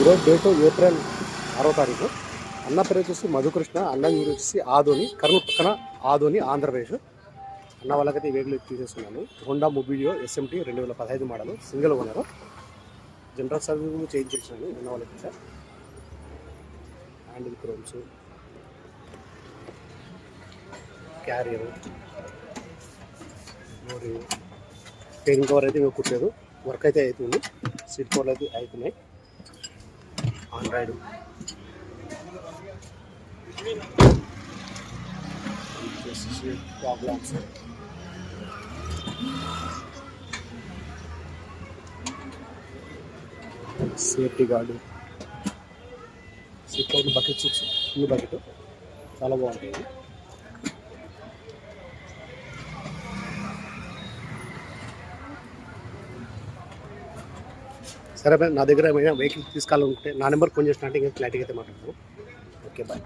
ఈరోజు date April 6వ తారీఖు. అన్న పేరు వచ్చేసి మధుకృష్ణ, అన్న ఊరు వచ్చేసి ఆదోని, కర్నూలు పక్కన ఆదోని, ఆంధ్రప్రదేశ్. అన్న వాళ్ళకైతే ఈ వెహికల్ తీసేస్తున్నాను. Honda Mobilio SMT 2015 model, single owner. General service change చేసినాను అన్న వాళ్ళకి. హ్యాండిల్ క్రోమ్స్, క్యారియర్, మరి పెయిన్ కవర్ అయితే ఇంకా కుట్టలేదు, వర్క్ అయితే అవుతుంది. సీట్ కవర్లు అయితే అవుతున్నాయి. Android problems, safety guard, seat cover, bucket six, ఈ బకెట్ చాలా బాగుంటుంది. సరే నా దగ్గర ఏమైనా వెహికల్ తీసుకోవాలనుకుంటే నా నెంబర్ ఫోన్ చేసినట్టు ఇంకా క్లారిటీగా అయితే మాట్లాడతాను. Okay, bye.